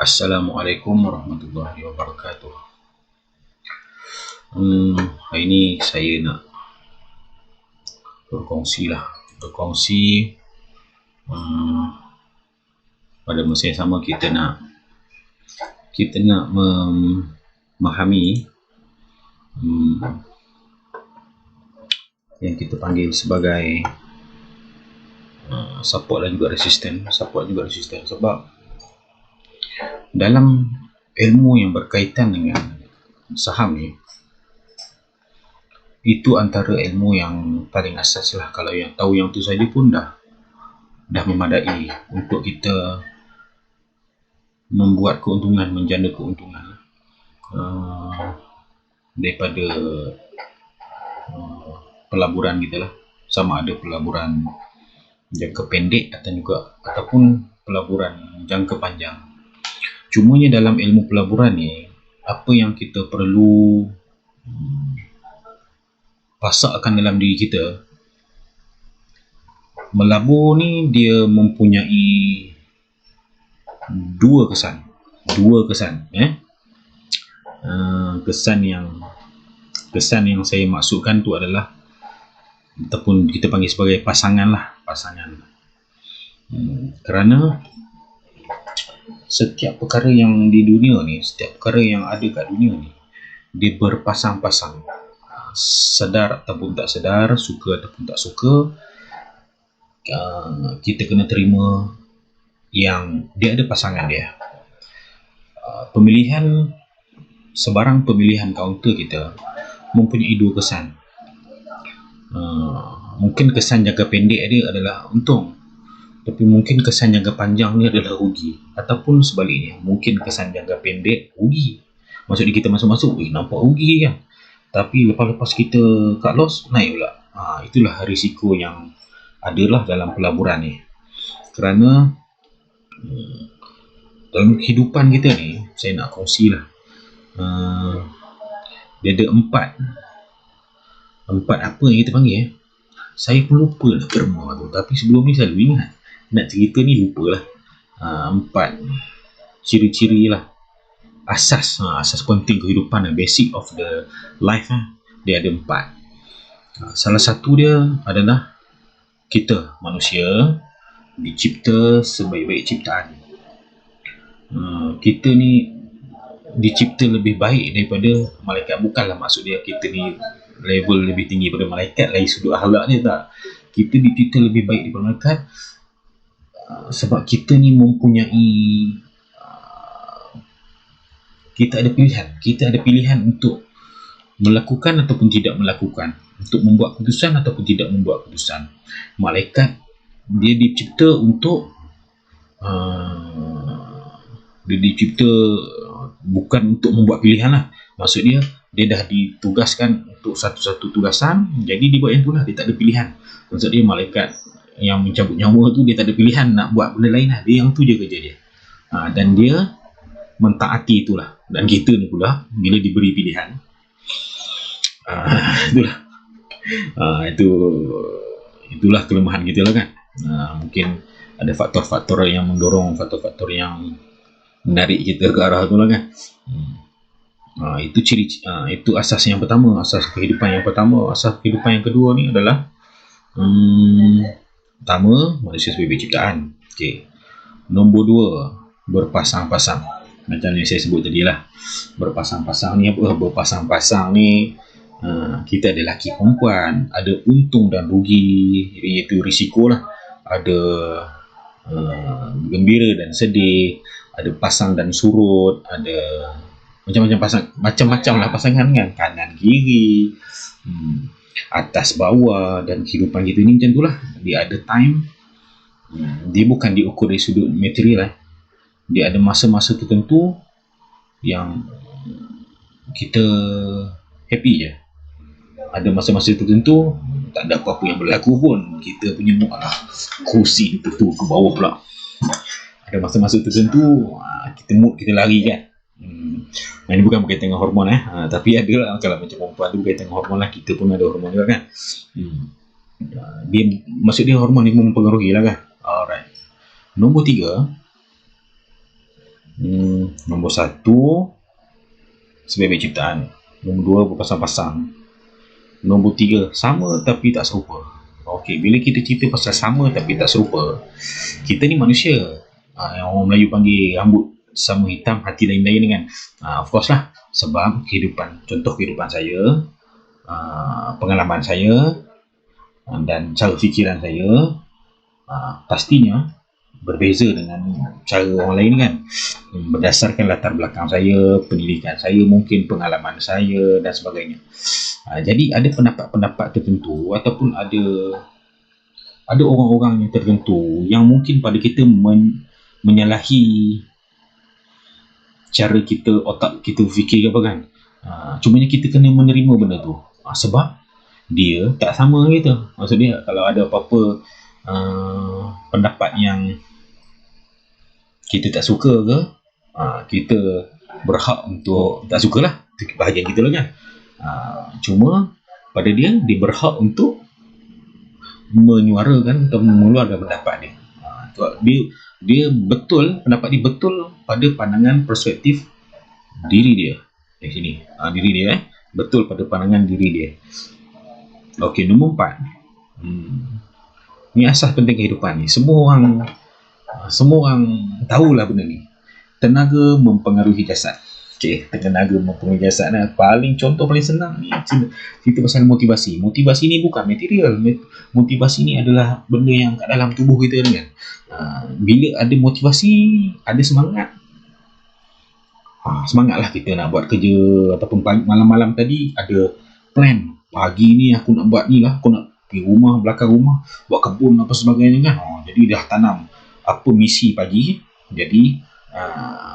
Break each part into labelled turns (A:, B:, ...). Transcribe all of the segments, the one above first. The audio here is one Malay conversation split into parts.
A: Assalamualaikum warahmatullahi wabarakatuh. Hari ini saya nak berkongsi pada masa yang sama kita nak memahami yang kita panggil sebagai support dan juga resisten. Sebab dalam ilmu yang berkaitan dengan saham ni, itu antara ilmu yang paling asas lah. Kalau yang tahu yang tu saja pun dah memadai untuk kita membuat keuntungan, menjana keuntungan daripada pelaburan kita lah, sama ada pelaburan jangka pendek ataupun pelaburan jangka panjang. Cumanya dalam ilmu pelaburan ni, apa yang kita perlu pasakkan dalam diri kita, melabur ni dia mempunyai dua kesan. Kesan yang saya maksudkan tu adalah, ataupun kita panggil sebagai pasangan. Kerana setiap perkara yang di dunia ni, setiap perkara yang ada kat dunia ni, dia berpasang-pasang. Sedar ataupun tak sedar, suka ataupun tak suka, kita kena terima yang dia ada pasangan dia. Sebarang pemilihan kaunter kita mempunyai dua kesan. Mungkin kesan jangka pendek dia adalah untung, tapi mungkin kesan jangka panjang ni adalah rugi. Ataupun sebaliknya, mungkin kesan jangka pendek rugi, maksudnya kita masuk-masuk nampak rugi kan, tapi lepas kita cut loss, naik pula. Itulah risiko yang adalah dalam pelaburan ni. Kerana dalam kehidupan kita ni, saya nak kongsi lah, dia ada empat apa yang kita panggil, saya pun lupa lah terma tu, tapi sebelum ni selalu ingat. Nak cerita ni lupa lah. 4 ciri-ciri lah, asas penting kehidupan, basic of the life dia ada 4. Salah satu dia adalah kita manusia dicipta sebaik-baik ciptaan. Kita ni dicipta lebih baik daripada malaikat. Bukanlah maksud dia kita ni level lebih tinggi daripada malaikat, lain sudut akhlak dia, tak. Kita dicipta lebih baik daripada malaikat sebab kita ni mempunyai kita ada pilihan untuk melakukan ataupun tidak melakukan, untuk membuat keputusan ataupun tidak membuat keputusan. Malaikat dia dicipta untuk dia dicipta bukan untuk membuat pilihan lah. Maksud dia dah ditugaskan untuk satu-satu tugasan, jadi dia buat yang tu lah, dia tak ada pilihan. Maksud dia malaikat yang mencabut nyawa tu, dia tak ada pilihan nak buat benda lain lah, dia yang tu je kerja dia. Dan dia mentaati itulah. Dan kita ni pula, bila diberi pilihan, itulah kelemahan kita lah kan. Mungkin ada faktor-faktor yang mendorong, faktor-faktor yang menarik kita ke arah tu lah kan. Itu ciri, itu asas yang pertama, asas kehidupan yang pertama. Asas kehidupan yang kedua ni adalah pertama, manusia sebagai ciptaan. Okey. Nombor 2, berpasang-pasang. Macam yang saya sebut tadi lah. Berpasang-pasang ni apa? Berpasang-pasang ni, kita ada lelaki perempuan, ada untung dan rugi, iaitu risiko lah. Ada gembira dan sedih, ada pasang dan surut, ada macam-macam lah pasangan kan, kanan kiri, atas bawah. Dan kehidupan kita ni macam tu lah, dia ada time. Dia bukan diukur dari sudut material dia ada masa-masa tertentu yang kita happy je, ada masa-masa tertentu tak ada apa-apa yang berlaku pun, kita punya kursi tertentu ke bawah pula. Ada masa-masa tertentu mood kita lari kan. Ini bukan berkaitan dengan hormon tapi ada lah, kalau macam perempuan tu berkaitan dengan hormon lah, kita pun ada hormon juga kan. Maksud dia hormon ni mempengaruhi lah kan. Alright. Nombor 3, Nombor satu, sebaik-baik ciptaan. Nombor dua, berpasang-pasang. Nombor tiga, sama tapi tak serupa. Okey, bila kita cerita pasal sama tapi tak serupa, kita ni manusia. Yang orang Melayu panggil rambut sama hitam, hati lain-lain kan. Of course lah, sebab contoh kehidupan saya, pengalaman saya, dan cara fikiran saya pastinya berbeza dengan cara orang lain kan, berdasarkan latar belakang saya, pendidikan saya, mungkin pengalaman saya dan sebagainya. Jadi ada pendapat-pendapat tertentu ataupun ada orang-orang yang tertentu yang mungkin pada kita menyalahi cara kita, otak kita fikir apa kan. Cumanya kita kena menerima benda tu, sebab dia tak sama kita. Maksudnya kalau ada apa-apa pendapat yang kita tak suka ke, kita berhak untuk tak sukalah, itu bahagian kita lah kan. Cuma pada dia berhak untuk menyuarakan atau mengeluarkan pendapat dia. Dia betul, pendapat dia betul pada pandangan perspektif diri dia. Di sini, diri dia betul pada pandangan diri dia. Okey, nombor 4. Ni asas penting kehidupan ni. Semua orang tahulah benda ni. Tenaga mempengaruhi jasad. Okey, tenaga mempengaruhi jasad lah. Contoh paling senang ni cerita pasal motivasi. Motivasi ni bukan material. Motivasi ni adalah benda yang kat dalam tubuh kita ni kan. Bila ada motivasi, ada semangat. Semangatlah kita nak buat kerja, ataupun malam-malam tadi ada plan. Pagi ni aku nak buat ni lah, aku nak pergi rumah, belakang rumah, buat kebun apa sebagainya kan. Jadi dah tanam apa misi pagi. Jadi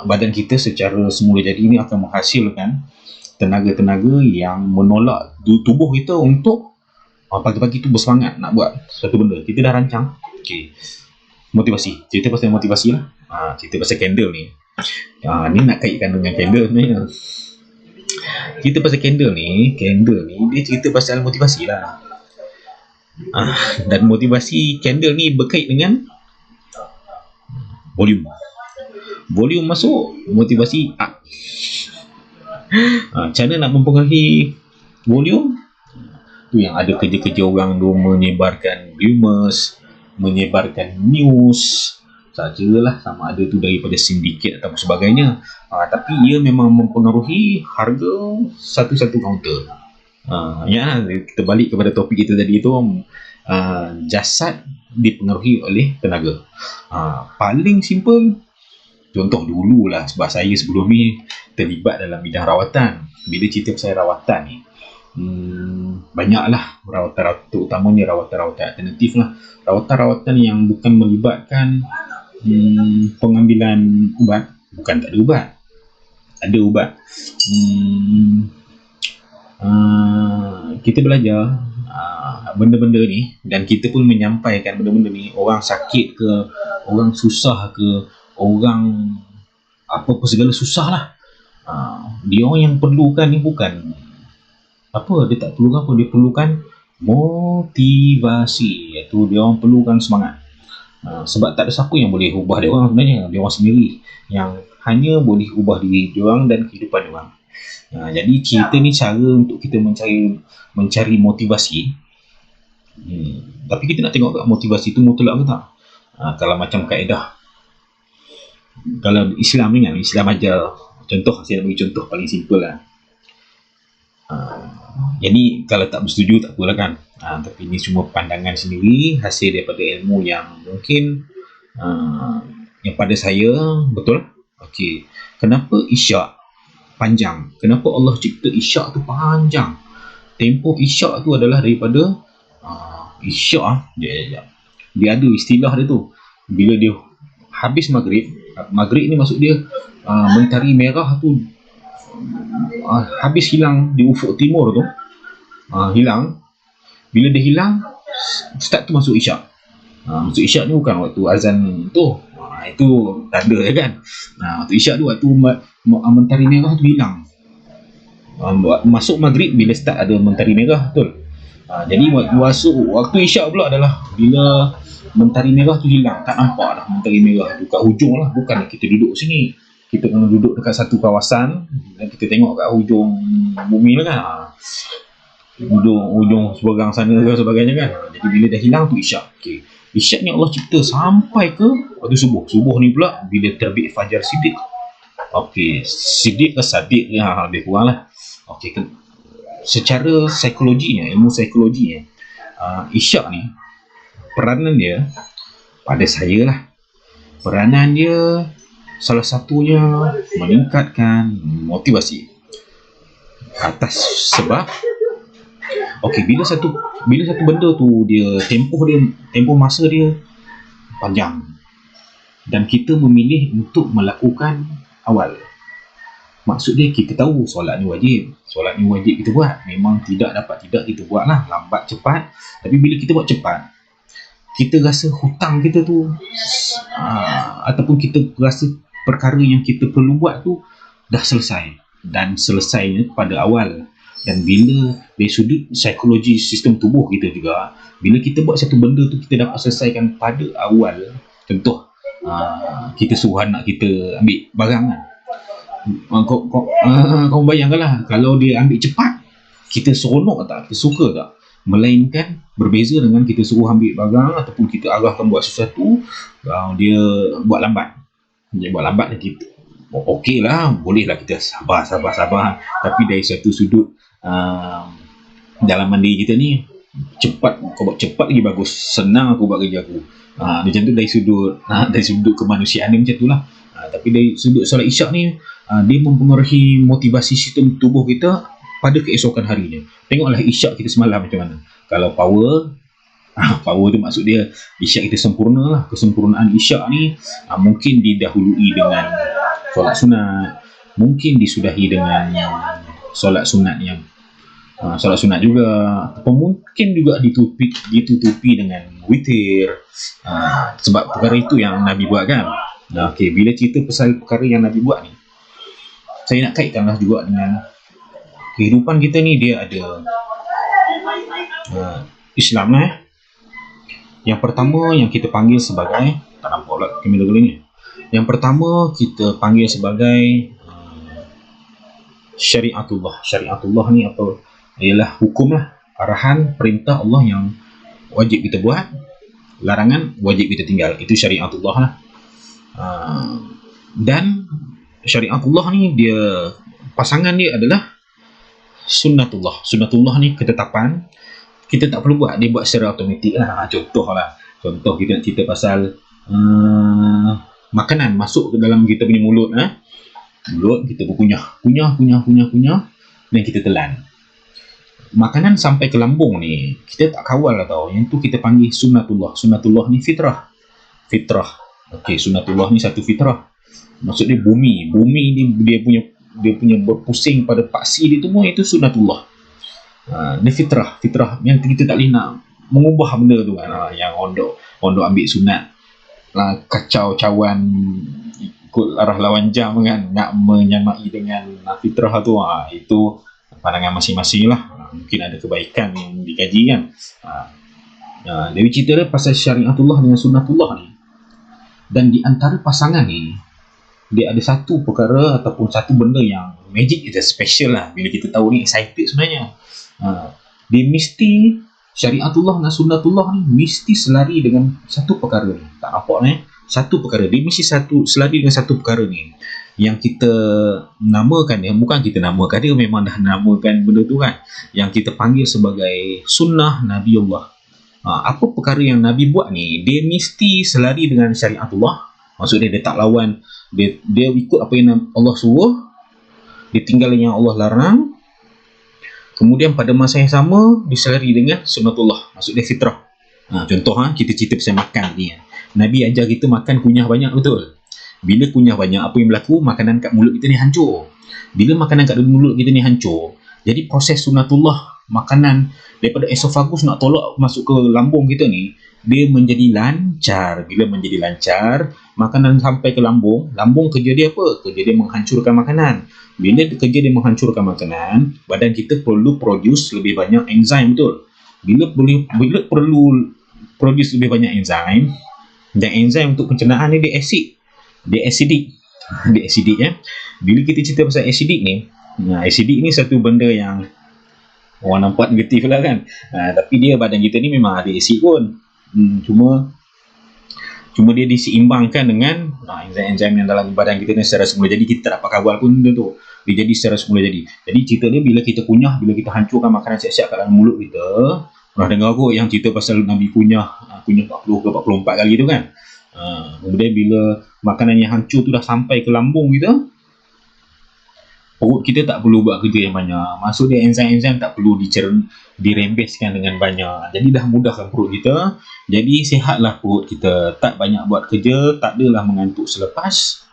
A: badan kita secara semula jadi ni akan menghasilkan tenaga-tenaga yang menolak tubuh kita untuk pagi-pagi tu bersemangat nak buat satu benda. Kita dah rancang. Okey, motivasi. Cerita pasal motivasi lah. Cerita pasal candle ni. Ni nak kaitkan dengan candle ni. Cerita pasal candle ni dia cerita pasal motivasi lah. Dan motivasi candle ni berkait dengan volume masuk, motivasi up. Cara nak mempengaruhi volume tu yang ada kerja-kerja orang tu menyebarkan rumors, menyebarkan news sajalah, sama ada tu daripada sindiket atau sebagainya. Tapi ia memang mempengaruhi harga satu-satu kaunter. Kita balik kepada topik kita tadi tu, jasad dipengaruhi oleh tenaga. Paling simple, contoh dululah, sebab saya sebelum ni terlibat dalam bidang rawatan. Bila cerita pasal rawatan ni, banyaklah rawatan, terutamanya rawatan-rawatan alternatif lah. Rawatan-rawatan yang bukan melibatkan pengambilan ubat. Bukan tak ada ubat, ada ubat. Kita belajar benda-benda ni, dan kita pun menyampaikan benda-benda ni. Orang sakit ke, orang susah ke, orang apa-apa segala susah lah. Dia orang yang perlukan ni bukan apa, dia tak perlukan apa, dia perlukan motivasi, iaitu dia orang perlukan semangat. Sebab tak ada siapa yang boleh ubah dia orang sebenarnya. Dia orang sendiri yang hanya boleh ubah diri dia orang dan kehidupan dia orang. Jadi cerita ni cara untuk kita mencari motivasi. Tapi kita nak tengok tak motivasi tu mutlak ke tak. Kalau macam kaedah, kalau Islam ni kan, Islam ajar contoh. Saya nak bagi contoh paling simple lah. Jadi kalau tak bersetuju tak apalah kan. Tapi ini semua pandangan sendiri, hasil daripada ilmu yang mungkin yang pada saya betul. Okey, kenapa isyak panjang? Kenapa Allah cipta isyak tu panjang? Tempoh isyak tu adalah daripada isyak dia ada istilah dia tu. Bila dia habis maghrib ni maksud dia mentari merah tu habis hilang di ufuk timur tu, hilang. Bila dia hilang, start tu masuk isyak. Masuk isyak ni bukan waktu azan tu. Itu tanda ya kan. Waktu isyak tu waktu mentari merah tu hilang. Masuk maghrib bila start ada mentari merah, betul. Jadi waktu isyak pula adalah bila mentari merah tu hilang. Tak nampak dah mentari merah tu kat hujung lah. Bukan kita duduk sini. kita kena duduk dekat satu kawasan dan kita tengok kat hujung bumi lah kan. Ujung seberang sana dan sebagainya kan. Jadi bila dah hilang tu isyak. Okey. Isyak ni Allah cipta sampai ke waktu subuh. Subuh ni pula bila terbit fajar siddiq. Okey, siddiq ke sadiq lebih kurang lah. Okey, secara psikologinya, ilmu psikologinya, isyak ni peranan dia pada saya lah. Peranan dia salah satunya meningkatkan motivasi. Atas sebab bila satu benda tu tempoh masa dia panjang dan kita memilih untuk melakukan awal. Maksud dia kita tahu solat ni wajib kita buat. Memang tidak kita buat lah, lambat cepat. Tapi bila kita buat cepat, kita rasa hutang kita tu ataupun kita rasa perkara yang kita perlu buat tu dah selesai, dan selesainya pada awal. Dan bila dari sudut psikologi sistem tubuh kita juga, bila kita buat satu benda tu kita dapat selesaikan pada awal. Contoh, kita suruh anak kita ambil barang kan. Kau bayangkanlah kalau dia ambil cepat, kita seronok tak, kita suka tak? Melainkan berbeza dengan kita suruh ambil barang ataupun kita arahkan buat sesuatu, dia buat lambat. Dia buat lambat dan kita okey lah, boleh lah kita sabar. Tapi dari satu sudut dalam mandi kita ni, cepat, kau buat cepat lagi bagus, senang aku buat kerja aku. Macam tu dari sudut kemanusiaan ni macam tu lah. Tapi dari sudut solat isyak ni, dia mempengaruhi motivasi sistem tubuh kita pada keesokan harinya. Tengoklah isyak kita semalam macam mana. Kalau power tu maksud dia isyak kita sempurna lah. Kesempurnaan isyak ni mungkin didahului dengan solat sunat, mungkin disudahi dengan solat sunat juga, atau mungkin juga ditutupi dengan witir, sebab perkara itu yang Nabi buat kan. Okey, bila cerita pasal perkara yang Nabi buat ni, saya nak kaitkanlah juga dengan kehidupan kita ni. Dia ada Islam lah. Yang pertama yang kita panggil sebagai, tak nampak pula kamera ni. Yang pertama kita panggil sebagai syariatullah. Syariatullah ni apa? Ialah hukum lah, arahan, perintah Allah yang wajib kita buat, larangan wajib kita tinggal. Itu syariatullah lah. Dan syariatullah ni dia, pasangan dia adalah sunnatullah. Sunnatullah ni ketetapan, kita tak perlu buat, dia buat secara automatik lah. Contoh kita nak cerita pasal makanan masuk ke dalam kita punya mulut. Mulut kita berkunyah, dan kita telan. Makanan sampai ke lambung ni kita tak kawal lah tau. Yang tu kita panggil sunnatullah. Sunnatullah ni fitrah. Okey, sunnatullah ni satu fitrah. Maksud dia bumi ni dia punya berpusing pada paksi dia semua, itu sunnatullah. Dia fitrah yang kita tak boleh nak mengubah benda tu kan. Yang ondok ambil sunat kacau cawan ikut arah lawan jam kan, nak menyamai dengan fitrah tu, itu pandangan masing-masing lah. Mungkin ada kebaikan yang dikaji kan. Dewi cerita dia pasal syariatullah dengan sunnatullah ni. Dan di antara pasangan ni, dia ada satu perkara ataupun satu benda yang magic, itu special lah. Bila kita tahu ni, excited sebenarnya. Dia mesti, syariatullah dan sunnatullah ni mesti selari dengan satu perkara ni. Tak nampak ni? Satu perkara. Dia mesti selari dengan satu perkara ni. Yang kita namakan dia, bukan kita namakan dia, memang dah namakan benda tu kan. Yang kita panggil sebagai sunnah Nabiullah. Apa perkara yang Nabi buat ni, dia mesti selari dengan syariatullah. Maksud dia tak lawan. Dia ikut apa yang Allah suruh, dia tinggal yang Allah larang. Kemudian pada masa yang sama, diselari dengan sunnatullah. Maksud dia fitrah. Contoh kita cerita pasal makan ni. Nabi ajar kita makan kunyah banyak, betul? Bila kunyah banyak, apa yang berlaku? Makanan kat mulut kita ni hancur. Bila makanan kat mulut kita ni hancur, jadi proses sunnatullah makanan daripada esophagus nak tolak masuk ke lambung kita ni, dia menjadi lancar. Bila menjadi lancar, makanan sampai ke lambung kerja dia apa? Kerja dia menghancurkan makanan. Bila kerja dia menghancurkan makanan, badan kita perlu produce lebih banyak enzim, betul? Bila perlu produce lebih banyak enzim, dan enzim untuk pencernaan ni dia acidic. Dia acidic Bila kita cerita pasal acidic ni, acidic ni satu benda yang orang nampak negatif lah kan. Tapi dia badan kita ni memang ada asid pun. Cuma dia diseimbangkan dengan enzim-enzim yang dalam badan kita ni secara semula jadi. Kita tak dapat kawal pun benda tu, dia jadi secara semula jadi. Jadi cerita dia bila kita kunyah, bila kita hancurkan makanan siap-siap kat dalam mulut kita. Pernah dengar kot yang cerita pasal Nabi kunyah 40 ke 44 kali tu kan. Kemudian bila makanan yang hancur tu dah sampai ke lambung kita, perut kita tak perlu buat kerja yang banyak. Maksud dia enzim-enzim tak perlu dirembeskan dengan banyak. Jadi dah mudahkan perut kita. Jadi sihatlah perut kita. Tak banyak buat kerja, tak adalah mengantuk selepas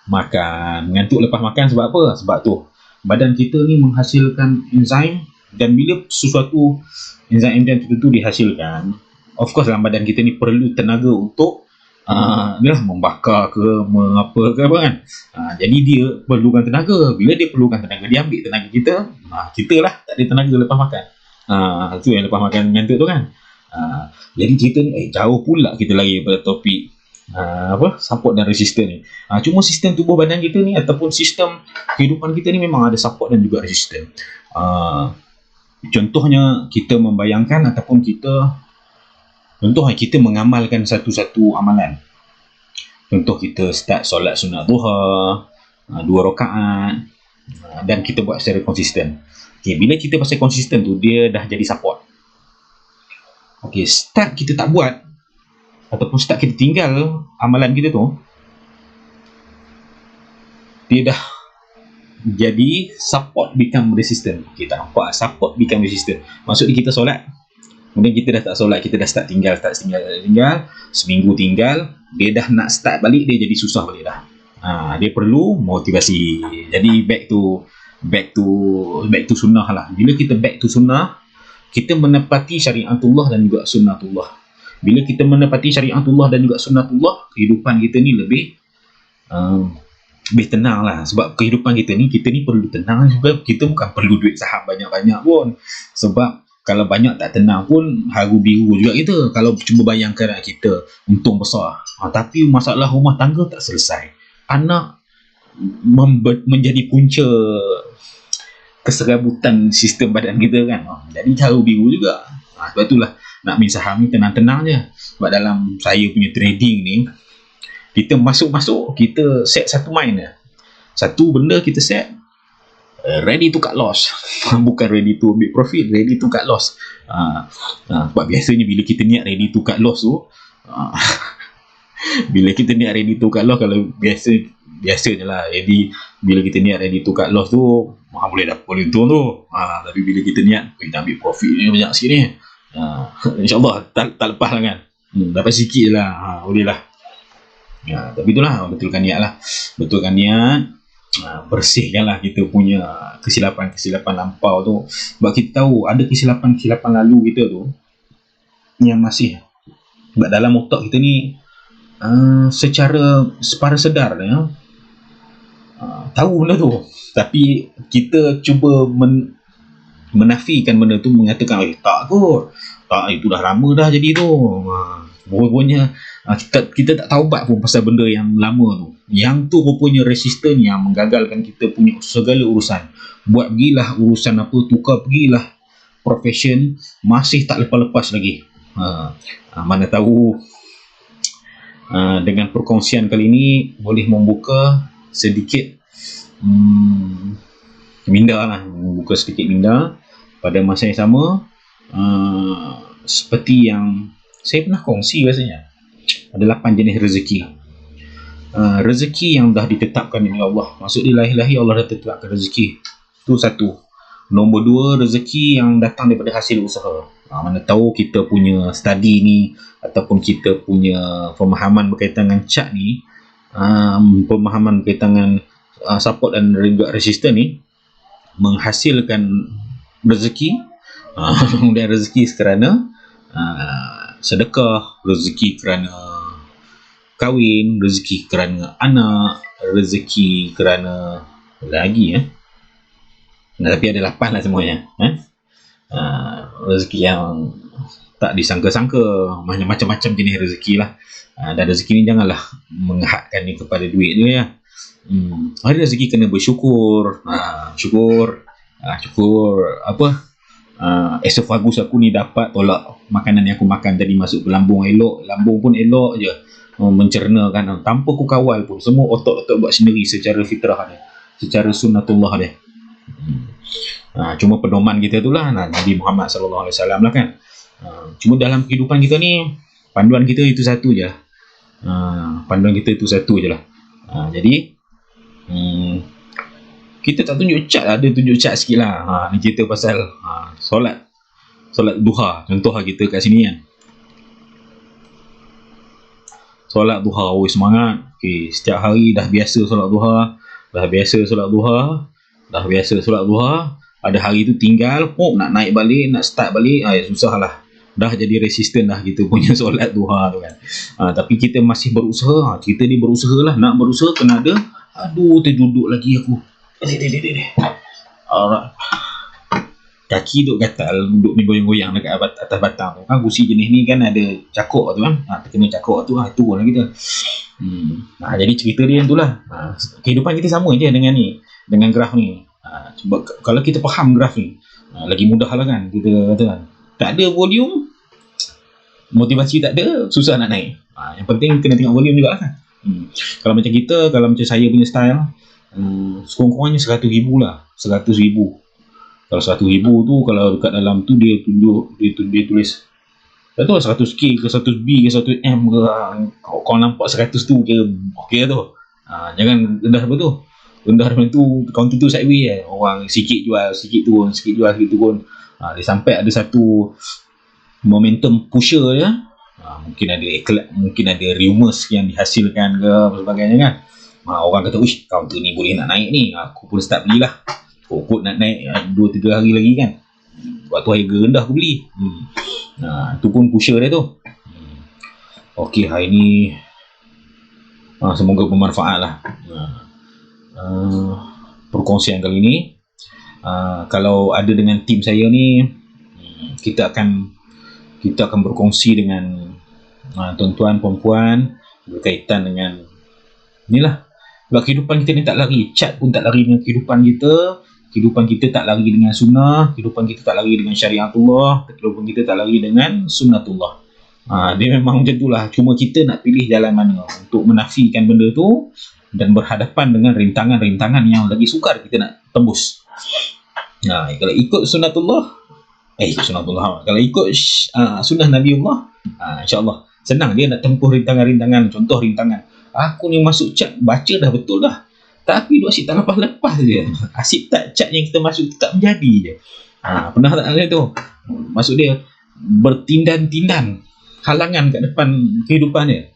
A: makan. Mengantuk lepas makan sebab apa? Sebab tu badan kita ni menghasilkan enzim, dan bila sesuatu enzim-enzim tertentu dihasilkan, of course dalam badan kita ni perlu tenaga untuk membakar ke mengapa ke apa kan. Jadi dia perlukan tenaga. Bila dia perlukan tenaga, dia ambil tenaga kita. Kita lah tak ada tenaga lepas makan. Itu yang lepas makan ngantuk tu kan. Jadi cerita ni jauh pula kita lari daripada topik support dan resisten ni. Cuma sistem tubuh badan kita ni ataupun sistem kehidupan kita ni memang ada support dan juga resisten. Contohnya kita membayangkan ataupun kita mengamalkan satu-satu amalan. Contoh kita start solat sunat duha 2 rakaat, dan kita buat secara konsisten. Bila kita pasal konsisten tu, dia dah jadi support. Start kita tak buat ataupun start kita tinggal amalan kita tu, dia dah jadi support become resistant. Tak nampak support become resistant. Maksudnya kita solat, kemudian kita dah tak solat, kita dah start tinggal, seminggu tinggal, dia dah nak start balik, dia jadi susah balik dah. Dia perlu motivasi. Jadi back to sunnah lah. Bila kita back to sunnah, kita menepati syariatullah dan juga sunnatullah. Bila kita menepati syariatullah dan juga sunnatullah, kehidupan kita ni lebih tenang lah. Sebab kehidupan kita ni perlu tenang juga. Kita bukan perlu duit saham banyak-banyak pun. Sebab kalau banyak tak tenang pun haru biru juga kita. Kalau cuba bayangkan kita untung besar, tapi masalah rumah tangga tak selesai. Anak menjadi punca keserabutan sistem badan kita kan. Jadi haru biru juga. Sebab itulah nak main saham ni tenang-tenang je. Sebab dalam saya punya trading ni, kita masuk-masuk, kita set satu mind je. Satu benda kita set, ready to cut loss. Bukan ready to make profit, ready to cut loss. Sebab biasanya bila kita niat ready to cut loss tu, kalau biasa je lah. Jadi bila kita niat ready to cut loss tu, boleh dapat untung tu. Tapi bila kita niat kita ambil profit ni banyak sikit ni, InsyaAllah tak lepas lah kan. Dapat sikit je lah, boleh lah. Tapi itulah, betulkan niat. Bersihkanlah kita punya kesilapan lampau tu. Sebab kita tahu ada kesilapan lalu kita tu yang masih, sebab dalam otak kita ni secara sedar tahu benda tu, tapi kita cuba menafikan benda tu, mengatakan tak kot, itu dah lama dah jadi tu. Rupanya kita tak taubat pun pasal benda yang lama tu. Yang tu rupanya resisten yang menggagalkan kita punya segala urusan. Buat pergilah urusan apa, tukar pergilah profession, masih tak lepas-lepas lagi. Mana tahu dengan perkongsian kali ini boleh membuka sedikit minda lah, membuka sedikit minda pada masa yang sama. Seperti yang saya pernah kongsi rasanya, ada 8 jenis rezeki. Rezeki yang dah ditetapkan oleh Allah. Maksud dia lahir-lahir Allah dah tetapkan rezeki. Itu satu. Nombor 2, rezeki yang datang daripada hasil usaha. Mana tahu kita punya study ni ataupun kita punya pemahaman berkaitan dengan chart ni, pemahaman berkaitan dengan support dan juga resisten ni menghasilkan rezeki. Kemudian rezeki kerana sedekah, rezeki kerana kahwin, rezeki kerana anak, rezeki kerana lagi tapi ada 8 lah semuanya. Rezeki yang tak disangka-sangka, macam-macam jenis rezeki lah. Dan rezeki ni janganlah menghadkan ni kepada duit je ya. Hari rezeki kena bersyukur. Syukur apa? Esophagus aku ni dapat tolak makanan yang aku makan tadi masuk ke lambung elok, lambung pun elok je. Mencernakan tanpa aku kawal pun, semua otot-otot buat sendiri secara fitrah dia, secara sunnatullah dia. Cuma pedoman kita tu lah Nabi Muhammad sallallahu alaihi wasallam lah kan. Cuma dalam kehidupan kita ni panduan kita itu satu je lah. Panduan kita itu satu je lah. Jadi kita tak tunjuk cat, ada tunjuk cat sikit lah. Ni cerita pasal solat duha. Contoh lah kita kat sini kan, solat duha, semangat. Setiap hari dah biasa solat duha. Ada hari tu tinggal, nak naik balik, nak start balik, susah lah. Dah jadi resisten dah kita punya solat duha tu kan. Tapi kita masih berusaha. Kita ni berusaha lah. Nak berusaha kena ada. Terduduk lagi aku. Alright. Kaki duk gatal, duduk ni goyang-goyang dekat atas batang tu kan. Kursi jenis ni kan ada cakok tu kan. Terkena cakok tu tu lah kita. Jadi cerita dia tu lah. Kehidupan kita sama je dengan ni, dengan graf ni. Kalau kita faham graf ni, lagi mudah lah kan kita kata kan. Tak ada volume, motivasi tak ada, susah nak naik. Yang penting kena tengok volume juga kan. Kalau macam kita, kalau macam saya punya style, sekurang-kurangnya 100,000 lah. 100,000. Kalau 100,000 tu, kalau dekat dalam tu dia tulis, tak tahu 100k ke 100b ke 100m ke. Kau nampak 100 tu ke okey tu. Jangan rendah apa tu. Rendah macam tu, counter tu sideways orang sikit jual, sikit turun, sikit jual, sikit turun. Dia sampai ada satu momentum pusher je. Mungkin ada iklan, mungkin ada rumors yang dihasilkan ke apa sebagainya kan. Orang kata, "Uish, counter ni boleh nak naik ni." Aku pun start belilah. Kot nak naik 2-3 hari lagi kan. Waktu harga rendah aku beli. Itu pun pusher dia tu. Okey, hari ni semoga bermanfaat lah. Perkongsian kali ni. Kalau ada dengan tim saya ni, kita akan berkongsi dengan tuan-tuan, puan-puan berkaitan dengan inilah. Sebab kehidupan kita ni tak lari. Cat pun tak lari dengan kehidupan kita. Kehidupan kita tak lari dengan sunnah. Kehidupan kita tak lari dengan syariatullah. Kehidupan kita tak lari dengan sunnatullah. Dia memang macam tu lah. Cuma kita nak pilih jalan mana untuk menafikan benda tu dan berhadapan dengan rintangan-rintangan yang lagi sukar kita nak tembus. Kalau ikut sunnatullah, kalau ikut sunnah Nabiullah, insyaAllah senang dia nak tempuh rintangan-rintangan. Contoh rintangan, aku ni masuk cat, baca dah betul dah, tapi duk asyik tak lepas-lepas je. Asyik tak cat yang kita masuk tak menjadi je. Pernah tak ada tu? Maksud dia bertindan-tindan, halangan kat depan kehidupan dia.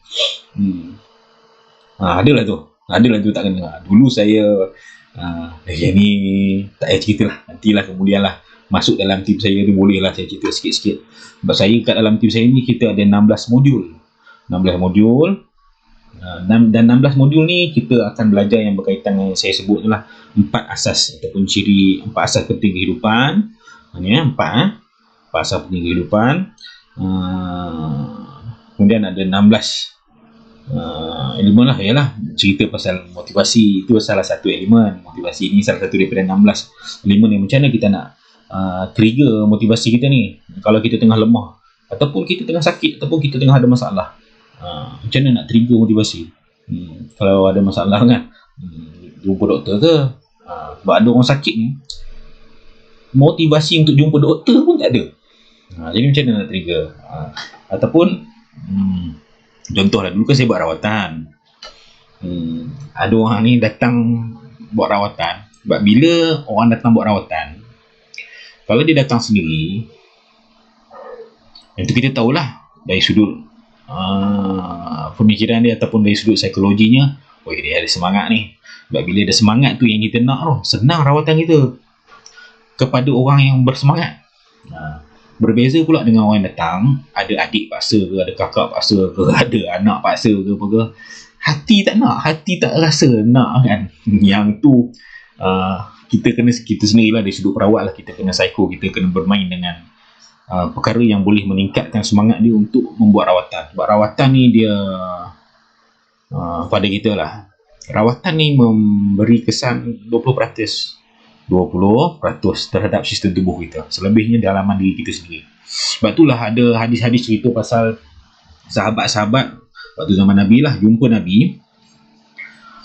A: Adalah tu tak kena. Dulu saya yang ni tak payah cerita lah. Nantilah kemudian lah masuk dalam tim saya tu boleh lah saya cerita sikit-sikit. Sebab saya kat dalam tim saya ni kita ada 16 modul. Dan 16 modul ni kita akan belajar yang berkaitan dengan saya sebut tu lah 4 asas ataupun ciri, 4 asas penting kehidupan. Ni 4 asas penting kehidupan. Kemudian ada 16 elemen lah, ialah cerita pasal motivasi. Itu salah satu elemen. Motivasi ni salah satu daripada 16 elemen yang macam mana kita nak trigger motivasi kita ni. Kalau kita tengah lemah, ataupun kita tengah sakit, ataupun kita tengah ada masalah, macam mana nak trigger motivasi. Kalau ada masalah kan, jumpa doktor ke. Sebab ada orang sakit ni, motivasi untuk jumpa doktor pun tak ada. Jadi macam mana nak trigger. Ataupun contohlah, dulu kan saya buat rawatan. Ada orang ni datang buat rawatan. Sebab bila orang datang buat rawatan, kalau dia datang sendiri, itu kita tahulah dari sudut pemikiran dia ataupun dari sudut psikologinya, dia ada semangat ni. Sebab bila ada semangat tu yang kita nak, senang rawatan kita kepada orang yang bersemangat. Berbeza pula dengan orang yang datang, ada adik paksa ke, ada kakak paksa ke, ada anak paksa ke apa ke. Hati tak nak, hati tak rasa nak kan. Yang tu kita sendirilah dari sudut perawat lah, kita kena psycho, kita kena bermain dengan perkara yang boleh meningkatkan semangat dia untuk membuat rawatan. Sebab rawatan ni dia pada kita lah, rawatan ni memberi kesan 20% terhadap sistem tubuh kita. Selebihnya dalaman diri kita sendiri. Sebab itulah ada hadis-hadis cerita pasal sahabat-sahabat waktu zaman Nabi lah, jumpa Nabi,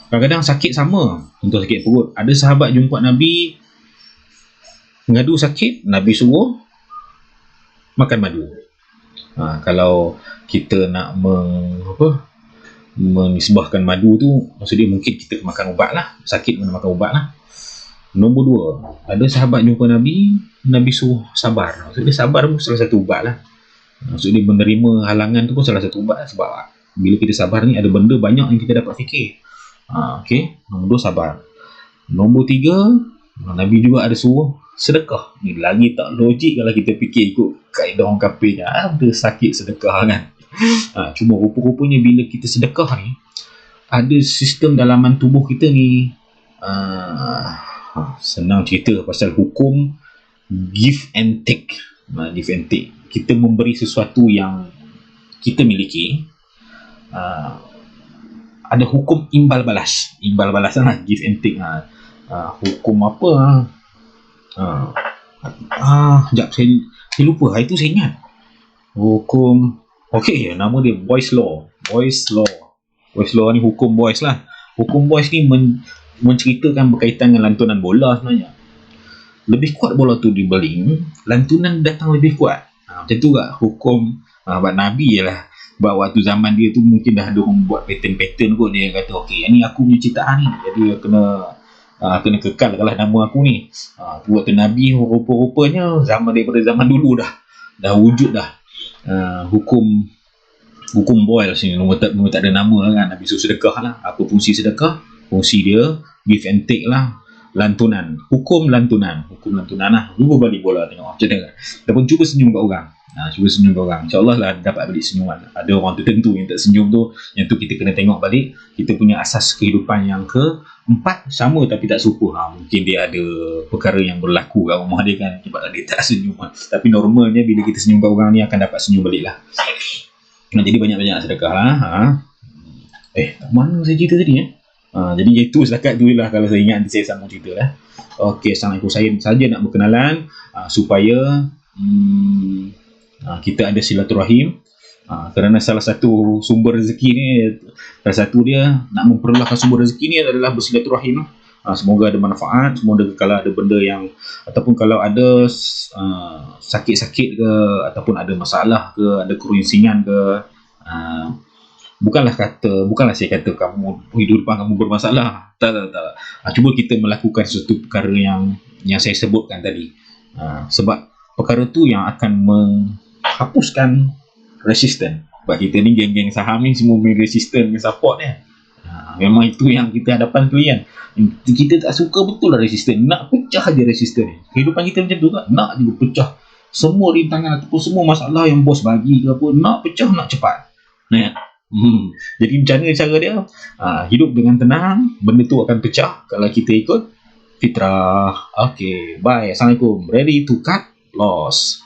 A: kadang-kadang sakit sama. Contoh sakit perut, ada sahabat jumpa Nabi ngadu sakit, Nabi suruh makan madu. Kalau kita nak menisbahkan madu tu, maksudnya mungkin kita makan ubat lah, sakit mana makan ubat lah. Nombor 2, ada sahabat jumpa Nabi, Nabi suruh sabar. Maksudnya sabar pun salah satu ubat lah. Maksudnya menerima halangan tu pun salah satu ubat lah. Sebab bila kita sabar ni, ada benda banyak yang kita dapat fikir. Okay. Nombor 2, sabar. Nombor 3, Nabi juga ada suruh sedekah. Ni lagi tak logik kalau kita fikir ikut kaedah orang kafir. Ada sakit sedekah kan. Cuma rupa-rupanya bila kita sedekah ni, ada sistem dalaman tubuh kita ni, senang cerita pasal hukum give and take. Give and take, kita memberi sesuatu yang kita miliki. Ada hukum imbal balas lah, give and take. Hukum apa? Sekejap, saya lupa. Itu saya ingat hukum, nama dia Boy's Law ni, hukum Boy's lah. Hukum Boy's ni menceritakan berkaitan dengan lantunan bola sebenarnya. Lebih kuat bola tu di bowling, lantunan datang lebih kuat. Macam tu tak hukum buat Nabi je lah. Sebab waktu zaman dia tu mungkin dah ada orang buat pattern kot. Dia kata, ni aku punya ciptaan ni, jadi kena kekalkanlah nama aku ni. Waktu Nabi rupa-rupanya daripada zaman dulu dah wujud dah. Hukum Boyle sini, tak ada nama lah kan. Nabi suruh sedekah lah. Apa fungsi sedekah? Fungsi dia give and take lah. Hukum lantunan lah. Cuba balik bola, tengok macam mana. Ataupun cuba senyum kat orang. InsyaAllah lah dapat balik senyuman. Ada orang tertentu yang tak senyum tu, yang tu kita kena tengok balik. Kita punya asas kehidupan yang ke-4 sama tapi tak serupa. Mungkin dia ada perkara yang berlaku kat rumah dia kan, sebab dia tak senyum. Tapi normalnya bila kita senyum kat orang ni, akan dapat senyum balik lah. Jadi banyak-banyak sedekah lah. Mana saya cerita tadi jadi itu setakat tu lah. Kalau saya ingat nanti saya sambung cerita lah. Assalamualaikum. Saya saja nak berkenalan supaya kita ada silaturahim. Kerana salah satu sumber rezeki ni, salah satu dia nak memperolehkan sumber rezeki ni adalah bersilaturahim. Semoga ada manfaat. Semoga kalau ada benda yang, ataupun kalau ada sakit-sakit ke, ataupun ada masalah ke, ada kerusingan ke, bukanlah saya kata kamu hidup depan kamu bermasalah. Tak. Cuba kita melakukan sesuatu perkara yang saya sebutkan tadi. Sebab perkara tu yang akan menghapuskan resisten. Sebab kita ni geng-geng saham ni semua main resisten, main support ni. Memang itu yang kita hadapan klien. Kita tak suka betul lah resisten. Nak pecah je resisten ni. Kehidupan kita macam tu kan. Nak juga pecah semua rintangan ataupun semua masalah yang bos bagi ke apa. Nak pecah, nak cepat. Jadi macam mana cara dia? Hidup dengan tenang. Benda tu akan pecah kalau kita ikut fitrah. Bye. Assalamualaikum. Ready to cut loss.